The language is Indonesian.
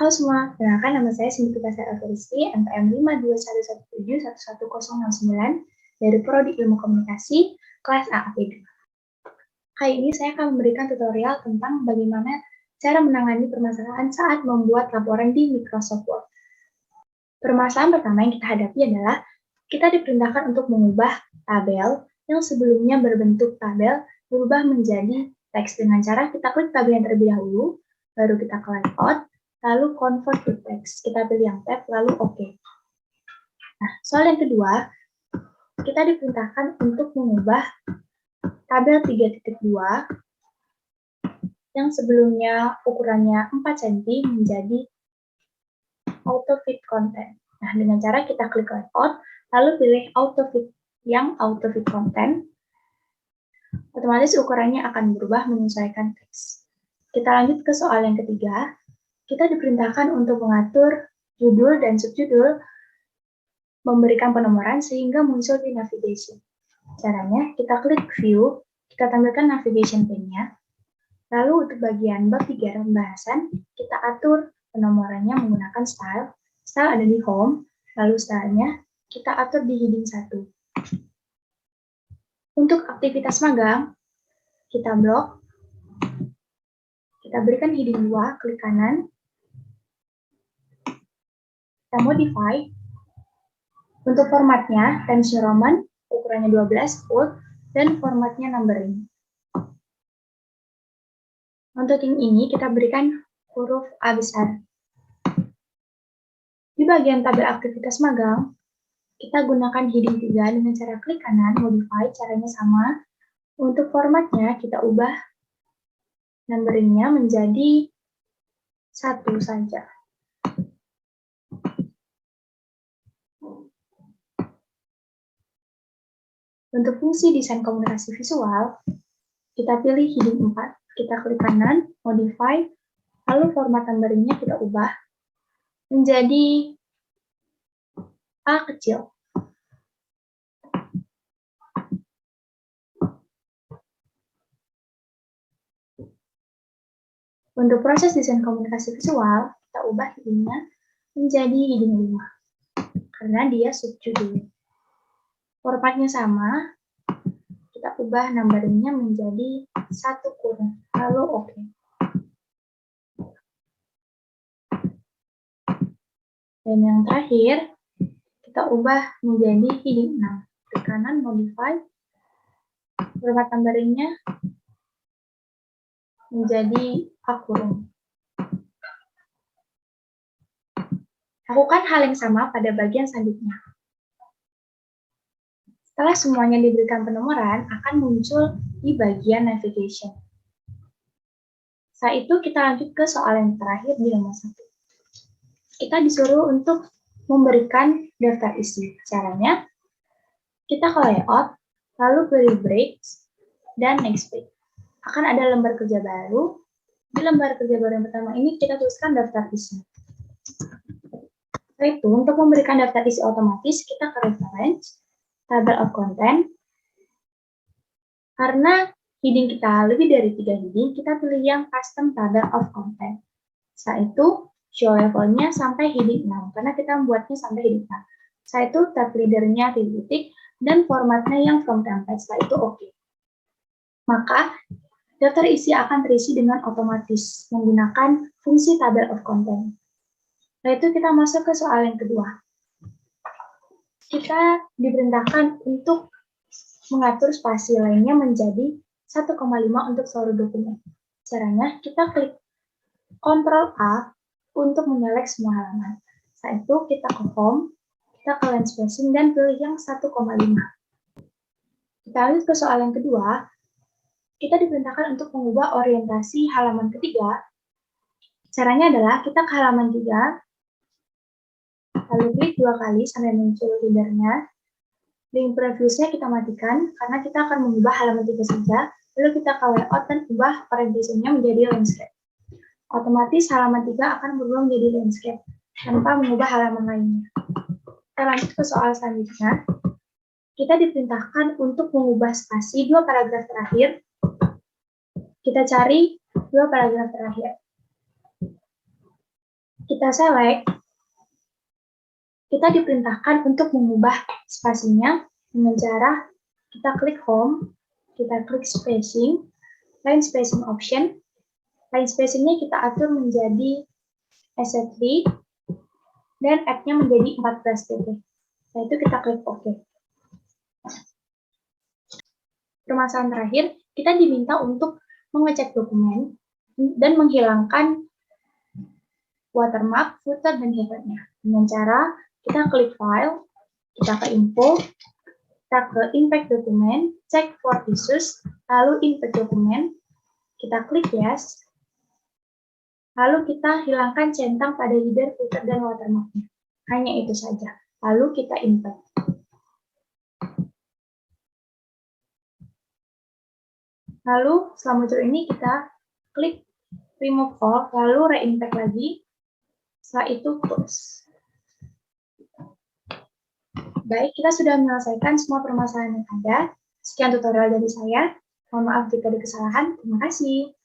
Halo semua, perkenalkan nama saya Cindy Pasar Alfaristi, NPM 52117111069 dari Prodi Ilmu Komunikasi, kelas AAP2. Kali ini saya akan memberikan tutorial tentang bagaimana cara menangani permasalahan saat membuat laporan di Microsoft Word. Permasalahan pertama yang kita hadapi adalah kita diperintahkan untuk mengubah tabel yang sebelumnya berbentuk tabel berubah menjadi teks dengan cara kita klik tabel yang terlebih dahulu, baru kita ke layout, lalu convert to text. Kita pilih yang tab, lalu OK. Nah, soal yang kedua, kita diperintahkan untuk mengubah tabel 3.2 yang sebelumnya ukurannya 4 cm menjadi auto fit content. Nah, dengan cara kita klik layout, lalu pilih auto fit content, otomatis ukurannya akan berubah menyesuaikan teks. Kita lanjut ke soal yang ketiga. Kita diperintahkan untuk mengatur judul dan subjudul, memberikan penomoran sehingga muncul di navigation. Caranya, kita klik view, kita tampilkan navigation pane-nya, lalu untuk bagian bab 3 pembahasan, kita atur penomorannya menggunakan style. Style ada di home, lalu style-nya kita atur di heading 1. Untuk aktivitas magang, kita blok, kita berikan heading 2, klik kanan, kita modify. Untuk formatnya, Times New Roman, ukurannya 12, bold, dan formatnya numbering. Untuk yang ini, kita berikan huruf A besar. Di bagian tabel aktivitas magang, kita gunakan heading 3 dengan cara klik kanan, modify, caranya sama. Untuk formatnya, kita ubah numberingnya menjadi 1 saja. Untuk fungsi desain komunikasi visual, kita pilih heading 4, kita klik kanan, modify, lalu format numberingnya kita ubah menjadi A kecil. Untuk proses desain komunikasi visual, kita ubah heading-nya menjadi heading 5, karena dia subjudul. Formatnya sama, kita ubah numberingnya menjadi 1 kurung, lalu OK. Dan yang terakhir, kita ubah menjadi heading 6. Klik kanan, modify, format numberingnya menjadi A kurung. Lakukan hal yang sama pada bagian selanjutnya. Setelah semuanya diberikan penomoran, akan muncul di bagian navigation. Setelah itu, kita lanjut ke soal yang terakhir di nomor 1. Kita disuruh untuk memberikan daftar isi. Caranya, kita ke layout, lalu pilih breaks, dan next page. Akan ada lembar kerja baru. Di lembar kerja baru yang pertama ini, kita tuliskan daftar isi. Setelah itu, untuk memberikan daftar isi otomatis, kita ke reference, table of content. Karena heading kita lebih dari 3 heading, kita pilih yang custom table of content. Setelah itu, show levelnya sampai heading 6, karena kita membuatnya sampai heading 6. Setelah itu, tab leader-nya titik, dan formatnya yang from template. Setelah itu, OK. Maka, daftar isi akan terisi dengan otomatis, menggunakan fungsi table of content. Setelah itu, kita masuk ke soal yang kedua. Kita diperintahkan untuk mengatur spasi lainnya menjadi 1,5 untuk seluruh dokumen. Caranya, kita klik Ctrl A untuk menyelek semua halaman. Setelah itu, kita ke Home, kita ke Line Spacing, dan pilih yang 1,5. Kita lanjut ke soal yang kedua. Kita diperintahkan untuk mengubah orientasi halaman ketiga. Caranya adalah kita ke halaman 3, lalu klik 2 kali sampai muncul header-nya. Link previous-nya kita matikan, karena kita akan mengubah halaman 3 saja. Lalu kita ke layout dan ubah orientasinya menjadi landscape. Otomatis halaman 3 akan berubah menjadi landscape, tanpa mengubah halaman lainnya. Kita lanjut ke soal selanjutnya. Kita diperintahkan untuk mengubah spasi 2 paragraf terakhir. Kita cari 2 paragraf terakhir. kita select, kita diperintahkan untuk mengubah spasinya dengan cara kita klik home, kita klik spacing, line spacing option. Line spacingnya kita atur menjadi asset-free dan X-nya menjadi 14 pp. Setelah itu kita klik OK. Permasalahan terakhir, kita diminta untuk mengecek dokumen dan menghilangkan watermark, footer, dan header-nya. Dengan cara kita klik file, kita ke info, kita ke impact dokumen, check for issues, lalu input dokumen, kita klik yes, lalu kita hilangkan centang pada header, footer, dan watermark-nya. Hanya itu saja. Lalu kita input. Lalu setelah muncul ini kita klik remove all, lalu re-impact lagi. Setelah itu close. Baik, kita sudah menyelesaikan semua permasalahan yang ada. Sekian tutorial dari saya. Mohon maaf jika ada kesalahan. Terima kasih.